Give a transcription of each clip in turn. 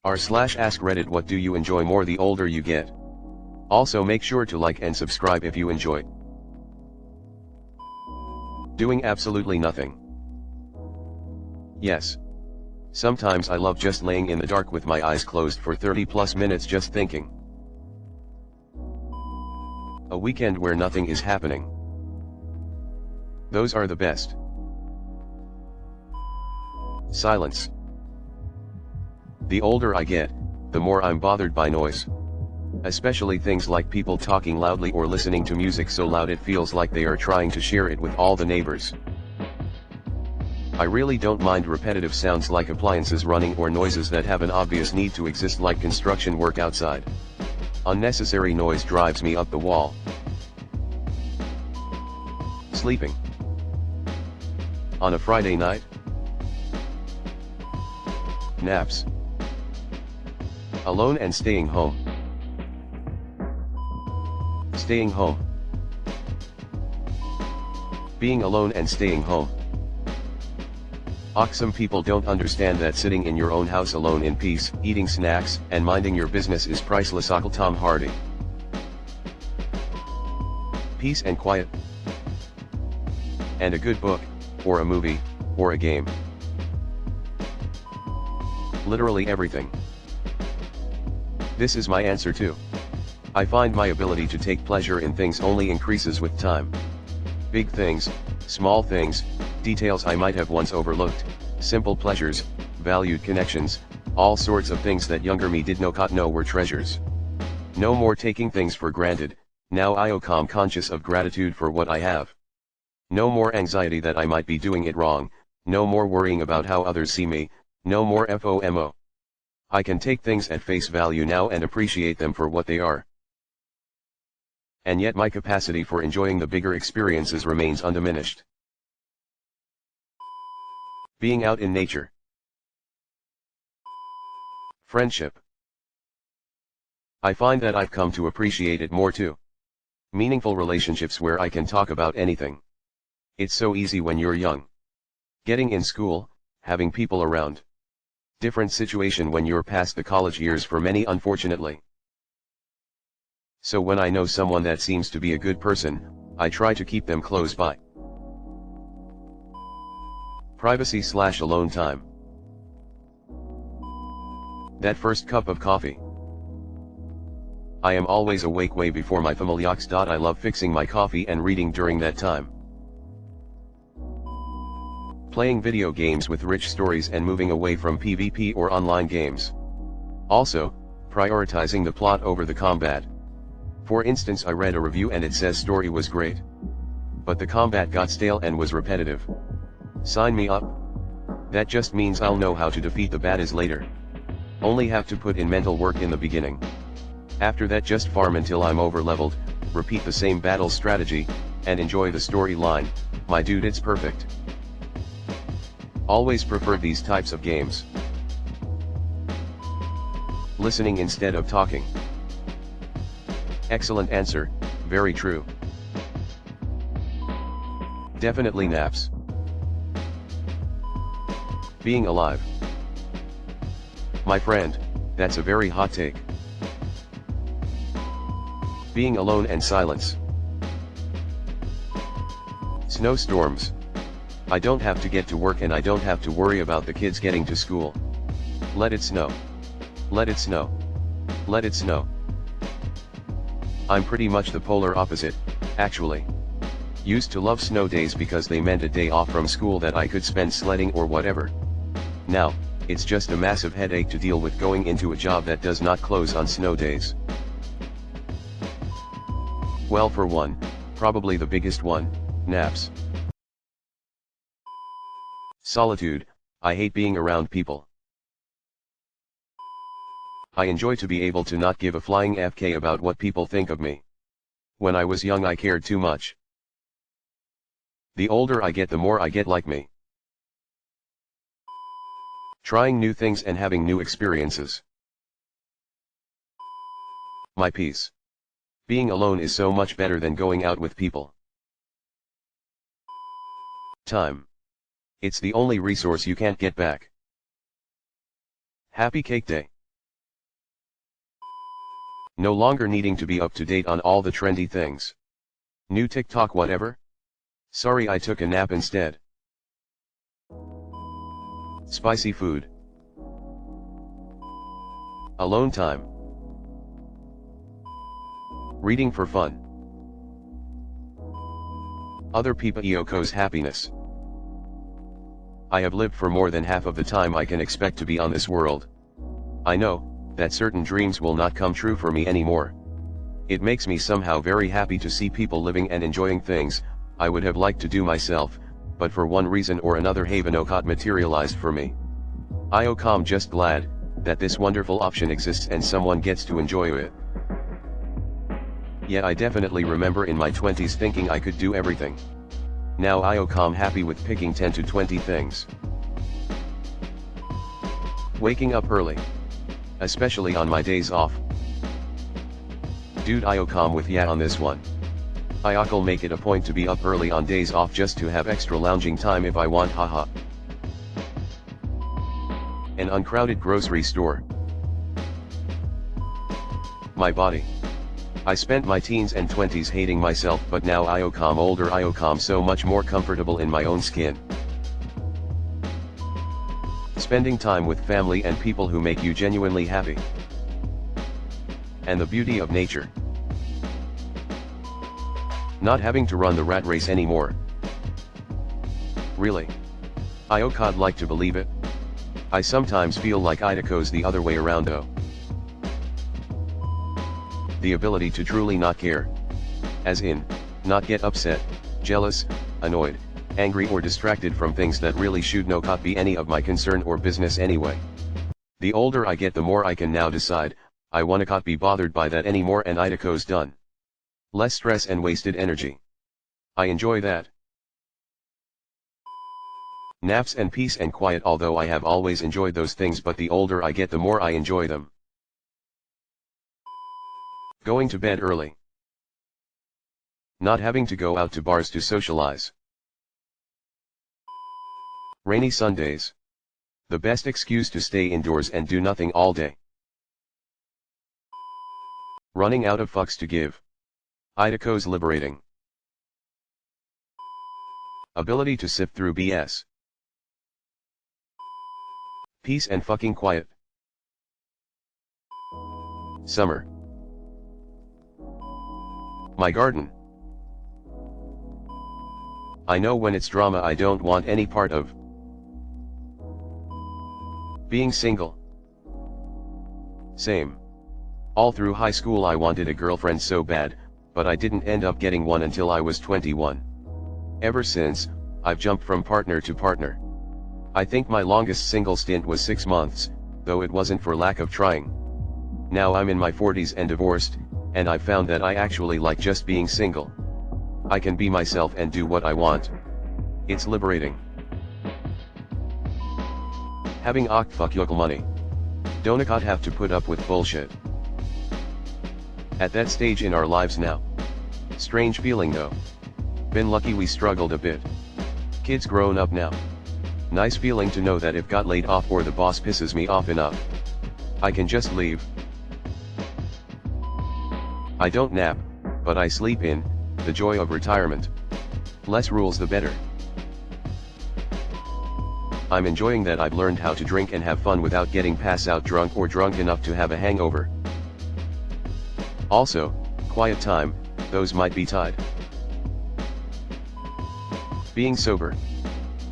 r/ask Reddit, what do you enjoy more the older you get? Also make sure to like and subscribe if you enjoy. Doing absolutely nothing. Yes. Sometimes I love just laying in the dark with my eyes closed for 30+ minutes just thinking. A weekend where nothing is happening. Those are the best. Silence. The older I get, the more I'm bothered by noise. Especially things like people talking loudly or listening to music so loud it feels like they are trying to share it with all the neighbors. I really don't mind repetitive sounds like appliances running or noises that have an obvious need to exist like construction work outside. Unnecessary noise drives me up the wall. Sleeping. On a Friday night? Naps. Alone and staying home. Staying home. Being alone and staying home. Some people don't understand that sitting in your own house alone in peace, eating snacks, and minding your business is priceless. Tom Hardy. Peace and quiet. And a good book, or a movie, or a game. Literally everything. This is my answer too. I find my ability to take pleasure in things only increases with time. Big things, small things, details I might have once overlooked, simple pleasures, valued connections, all sorts of things that younger me did not know were treasures. No more taking things for granted, now I am conscious of gratitude for what I have. No more anxiety that I might be doing it wrong, no more worrying about how others see me, no more FOMO. I can take things at face value now and appreciate them for what they are. And yet my capacity for enjoying the bigger experiences remains undiminished. Being out in nature. Friendship. I find that I've come to appreciate it more too. Meaningful relationships where I can talk about anything. It's so easy when you're young. Getting in school, having people around. Different situation when you're past the college years for many, unfortunately. So when I know someone that seems to be a good person, I try to keep them close by. Privacy/alone time. That first cup of coffee. I am always awake way before my family. I love fixing my coffee and reading during that time. Playing video games with rich stories and moving away from PvP or online games. Also, prioritizing the plot over the combat. For instance, I read a review and it says story was great, but the combat got stale and was repetitive. Sign me up. That just means I'll know how to defeat the baddies later. Only have to put in mental work in the beginning. After that just farm until I'm over-leveled, repeat the same battle strategy, and enjoy the storyline. My dude, it's perfect. Always prefer these types of games. Listening instead of talking. Excellent answer, very true. Definitely naps. Being alive. My friend, that's a very hot take. Being alone and silence. Snowstorms. I don't have to get to work and I don't have to worry about the kids getting to school. Let it snow. Let it snow. Let it snow. I'm pretty much the polar opposite, actually. Used to love snow days because they meant a day off from school that I could spend sledding or whatever. Now, it's just a massive headache to deal with going into a job that does not close on snow days. Well, for one, probably the biggest one, naps. Solitude. I hate being around people. I enjoy to be able to not give a flying FK about what people think of me. When I was young I cared too much. The older I get the more I get like me. Trying new things and having new experiences. My peace. Being alone is so much better than going out with people. Time. It's the only resource you can't get back. Happy Cake Day. No longer needing to be up to date on all the trendy things. New TikTok whatever? Sorry, I took a nap instead. Spicy food. Alone time. Reading for fun. Other people's happiness. I have lived for more than half of the time I can expect to be on this world. I know that certain dreams will not come true for me anymore. It makes me somehow very happy to see people living and enjoying things I would have liked to do myself, but for one reason or another have not materialized for me. I'm just glad that this wonderful option exists and someone gets to enjoy it. Yeah, I definitely remember in my 20s thinking I could do everything. Now I'm happy with picking 10 to 20 things. Waking up early. Especially on my days off. Dude, I'm with ya on this one. I'll make it a point to be up early on days off just to have extra lounging time if I want, haha. An uncrowded grocery store. My body. I spent my teens and 20s hating myself, but now I'm older, I'm so much more comfortable in my own skin. Spending time with family and people who make you genuinely happy. And the beauty of nature. Not having to run the rat race anymore. Really? I'd like to believe it. I sometimes feel like it goes the other way around though. The ability to truly not care. As in, not get upset, jealous, annoyed, angry or distracted from things that really should not be any of my concern or business anyway. The older I get, the more I can now decide, I wanna not be bothered by that anymore, and it goes done. Less stress and wasted energy. I enjoy that. Naps and peace and quiet, although I have always enjoyed those things, but the older I get the more I enjoy them. Going to bed early. Not having to go out to bars to socialize. Rainy Sundays. The best excuse to stay indoors and do nothing all day. Running out of fucks to give. Idako's liberating. Ability to sift through BS. Peace and fucking quiet. Summer. My garden. I know when it's drama I don't want any part of. Being single. Same. All through high school I wanted a girlfriend so bad, but I didn't end up getting one until I was 21. Ever since, I've jumped from partner to partner. I think my longest single stint was 6 months, though it wasn't for lack of trying. Now I'm in my 40s and divorced, and I found that I actually like just being single. I can be myself and do what I want. It's liberating. Having fuck money. Don't have to put up with bullshit. At that stage in our lives now. Strange feeling though. Been lucky we struggled a bit. Kids grown up now. Nice feeling to know that if got laid off or the boss pisses me off enough, I can just leave. I don't nap, but I sleep in. The joy of retirement. Less rules the better. I'm enjoying that I've learned how to drink and have fun without getting pass out drunk or drunk enough to have a hangover. Also, quiet time, those might be tied. Being sober.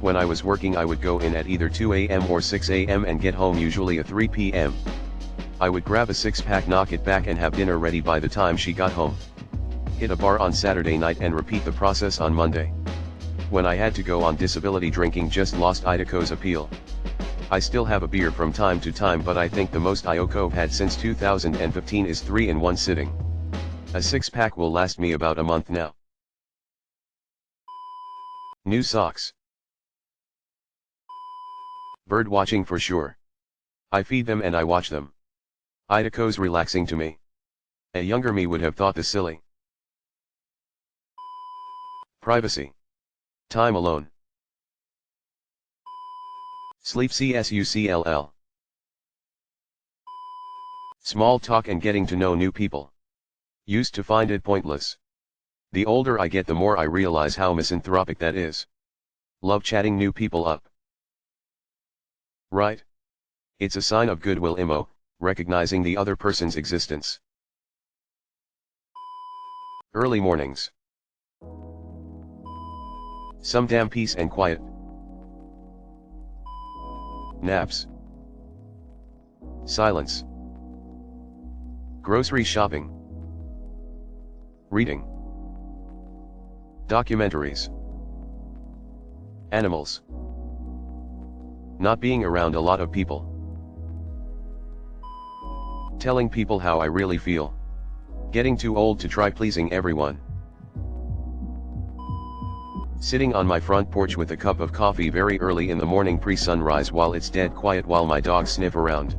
When I was working I would go in at either 2 a.m. or 6 a.m. and get home usually at 3 p.m. I would grab a 6-pack, knock it back and have dinner ready by the time she got home. Hit a bar on Saturday night and repeat the process on Monday. When I had to go on disability, drinking just lost Idako's appeal. I still have a beer from time to time, but I think the most I've had since 2015 is 3 in one sitting. A 6-pack will last me about a month now. New socks. Bird watching for sure. I feed them and I watch them. Idako's relaxing to me. A younger me would have thought this silly. Privacy. Time alone. Sleep. CSUCLL. Small talk and getting to know new people. Used to find it pointless. The older I get, the more I realize how misanthropic that is. Love chatting new people up. Right? It's a sign of goodwill, recognizing the other person's existence. Early mornings. Some damn peace and quiet. Naps. Silence. Grocery shopping. Reading. Documentaries. Animals. Not being around a lot of people. Telling people how I really feel. Getting too old to try pleasing everyone. Sitting on my front porch with a cup of coffee very early in the morning pre-sunrise while it's dead quiet while my dogs sniff around.